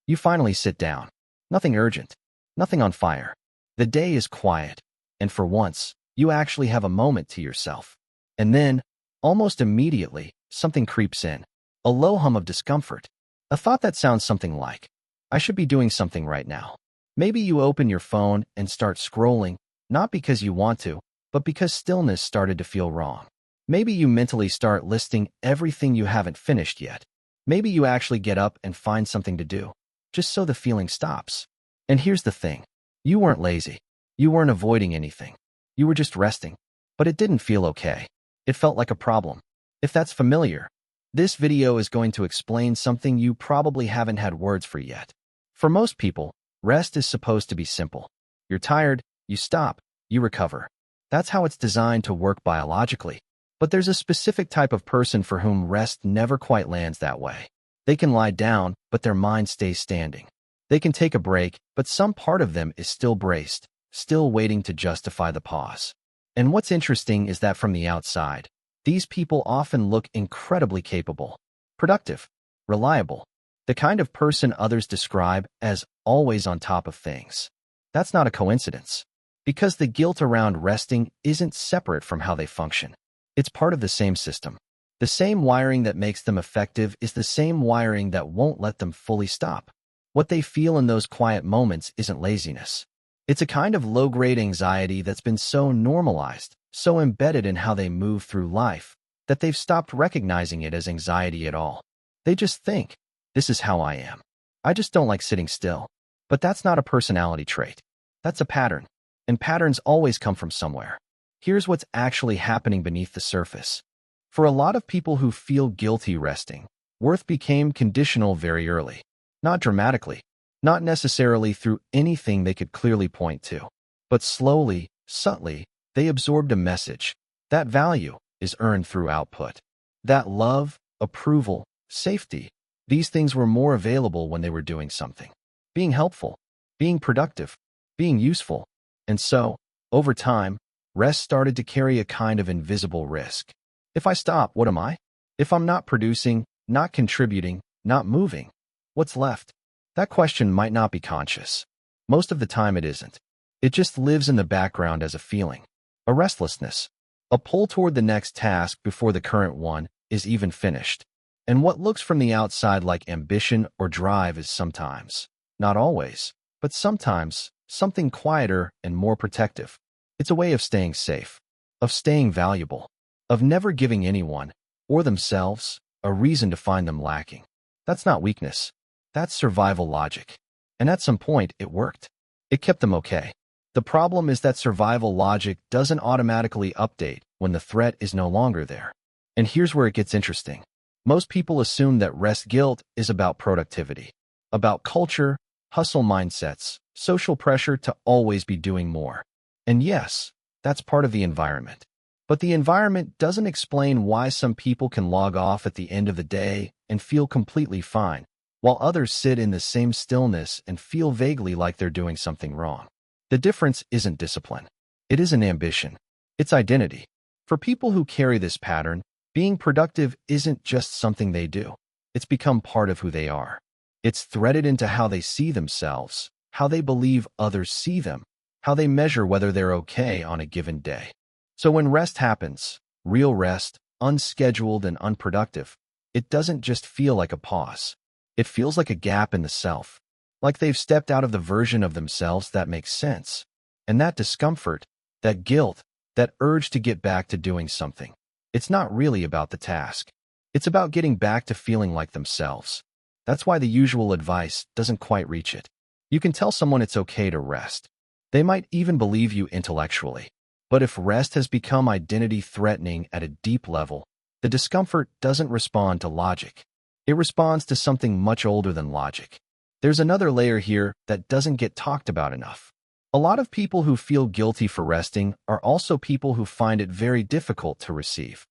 You finally sit down. Nothing urgent. Nothing on fire. The day is quiet. And for once, you actually have a moment to yourself. And then, almost immediately, something creeps in. A low hum of discomfort. A thought that sounds something like, I should be doing something right now. Maybe you open your phone and start scrolling, not because you want to, but because stillness started to feel wrong. Maybe you mentally start listing everything you haven't finished yet. Maybe you actually get up and find something to do, just so the feeling stops. And here's the thing. You weren't lazy. You weren't avoiding anything. You were just resting. But it didn't feel okay. It felt like a problem. If that's familiar, this video is going to explain something you probably haven't had words for yet. For most people, rest is supposed to be simple. You're tired, you stop, you recover. That's how it's designed to work biologically. But there's a specific type of person for whom rest never quite lands that way. They can lie down, but their mind stays standing. They can take a break, but some part of them is still braced, still waiting to justify the pause. And what's interesting is that from the outside, these people often look incredibly capable, productive, reliable, the kind of person others describe as always on top of things. That's not a coincidence, because the guilt around resting isn't separate from how they function. It's part of the same system. The same wiring that makes them effective is the same wiring that won't let them fully stop. What they feel in those quiet moments isn't laziness. It's a kind of low-grade anxiety that's been so normalized, so embedded in how they move through life, that they've stopped recognizing it as anxiety at all. They just think, this is how I am. I just don't like sitting still. But that's not a personality trait. That's a pattern. And patterns always come from somewhere. Here's what's actually happening beneath the surface. For a lot of people who feel guilty resting, worth became conditional very early. Not dramatically, not necessarily through anything they could clearly point to. But slowly, subtly, they absorbed a message. That value is earned through output. That love, approval, safety, these things were more available when they were doing something. Being helpful, being productive, being useful. And so, over time, rest started to carry a kind of invisible risk. If I stop, what am I? If I'm not producing, not contributing, not moving, what's left? That question might not be conscious. Most of the time it isn't. It just lives in the background as a feeling. A restlessness. A pull toward the next task before the current one is even finished. And what looks from the outside like ambition or drive is sometimes, not always, but sometimes, something quieter and more protective. It's a way of staying safe, of staying valuable, of never giving anyone, or themselves, a reason to find them lacking. That's not weakness. That's survival logic. And at some point, it worked. It kept them okay. The problem is that survival logic doesn't automatically update when the threat is no longer there. And here's where it gets interesting. Most people assume that rest guilt is about productivity, about culture, hustle mindsets, social pressure to always be doing more. And yes, that's part of the environment. But the environment doesn't explain why some people can log off at the end of the day and feel completely fine, while others sit in the same stillness and feel vaguely like they're doing something wrong. The difference isn't discipline. It isn't ambition. It's identity. For people who carry this pattern, being productive isn't just something they do. It's become part of who they are. It's threaded into how they see themselves, how they believe others see them, how they measure whether they're okay on a given day. So when rest happens, real rest, unscheduled and unproductive, it doesn't just feel like a pause. It feels like a gap in the self, like they've stepped out of the version of themselves that makes sense. And that discomfort, that guilt, that urge to get back to doing something, it's not really about the task. It's about getting back to feeling like themselves. That's why the usual advice doesn't quite reach it. You can tell someone it's okay to rest. They might even believe you intellectually. But if rest has become identity-threatening at a deep level, the discomfort doesn't respond to logic. It responds to something much older than logic. There's another layer here that doesn't get talked about enough. A lot of people who feel guilty for resting are also people who find it very difficult to receive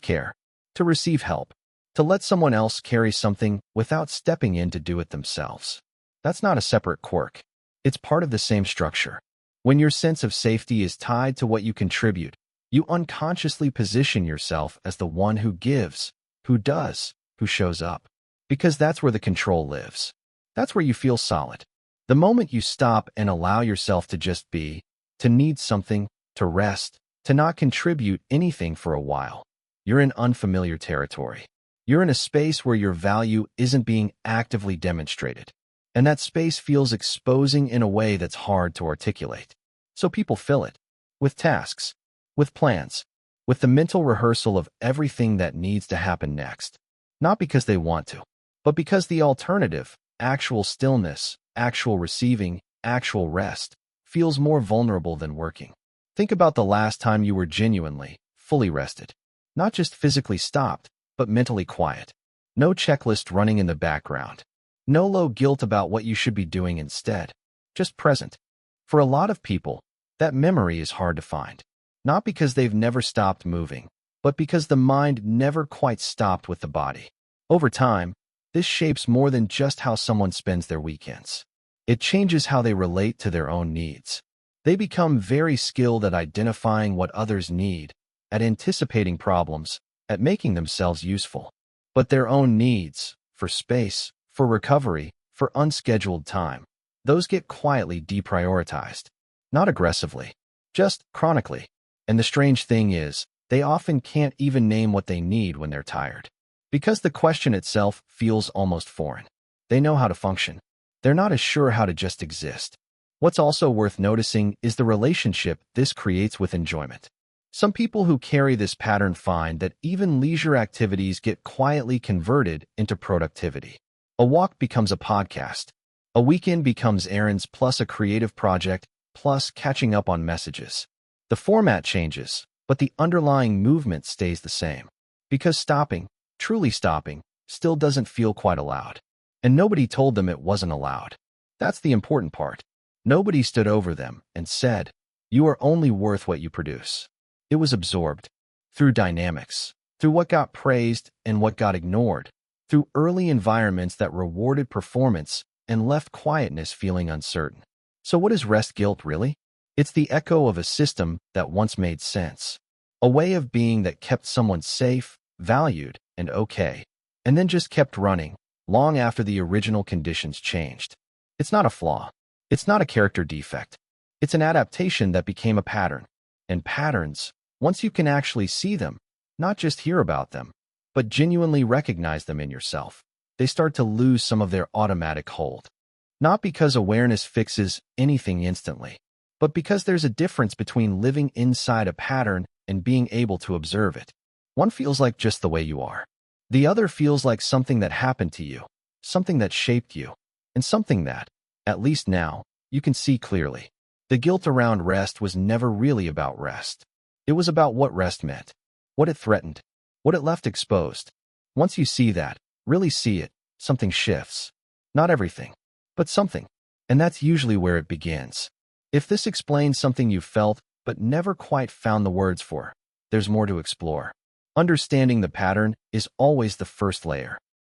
care, to receive help, to let someone else carry something without stepping in to do it themselves. That's not a separate quirk. It's part of the same structure. When your sense of safety is tied to what you contribute, you unconsciously position yourself as the one who gives, who does, who shows up. Because that's where the control lives. That's where you feel solid. The moment you stop and allow yourself to just be, to need something, to rest, to not contribute anything for a while, you're in unfamiliar territory. You're in a space where your value isn't being actively demonstrated. And that space feels exposing in a way that's hard to articulate. So people fill it with tasks, with plans, with the mental rehearsal of everything that needs to happen next. Not because they want to, but because the alternative, actual stillness, actual receiving, actual rest, feels more vulnerable than working. Think about the last time you were genuinely, fully rested. Not just physically stopped, but mentally quiet. No checklist running in the background. No low guilt about what you should be doing instead. Just present. For a lot of people, that memory is hard to find. Not because they've never stopped moving, but because the mind never quite stopped with the body. Over time, this shapes more than just how someone spends their weekends. It changes how they relate to their own needs. They become very skilled at identifying what others need, at anticipating problems, at making themselves useful. But their own needs, for space, for recovery, for unscheduled time, those get quietly deprioritized. Not aggressively, just chronically. And the strange thing is, they often can't even name what they need when they're tired. Because the question itself feels almost foreign. They know how to function. They're not as sure how to just exist. What's also worth noticing is the relationship this creates with enjoyment. Some people who carry this pattern find that even leisure activities get quietly converted into productivity. A walk becomes a podcast. A weekend becomes errands plus a creative project plus catching up on messages. The format changes, but the underlying movement stays the same. Because stopping, truly stopping, still doesn't feel quite allowed. And nobody told them it wasn't allowed. That's the important part. Nobody stood over them and said, "You are only worth what you produce." It was absorbed through dynamics, through what got praised and what got ignored, through early environments that rewarded performance and left quietness feeling uncertain. So what is rest guilt really? It's the echo of a system that once made sense, a way of being that kept someone safe, valued, and okay, and then just kept running long after the original conditions changed. It's not a flaw. It's not a character defect. It's an adaptation that became a pattern. And patterns, once you can actually see them, not just hear about them, but genuinely recognize them in yourself, they start to lose some of their automatic hold. Not because awareness fixes anything instantly, but because there's a difference between living inside a pattern and being able to observe it. One feels like just the way you are. The other feels like something that happened to you, something that shaped you, and something that, at least now, you can see clearly. The guilt around rest was never really about rest. It was about what rest meant, what it threatened, what it left exposed. Once you see that, really see it, something shifts. Not everything, but something. And that's usually where it begins. If this explains something you felt but never quite found the words for, there's more to explore. Understanding the pattern is always the first layer.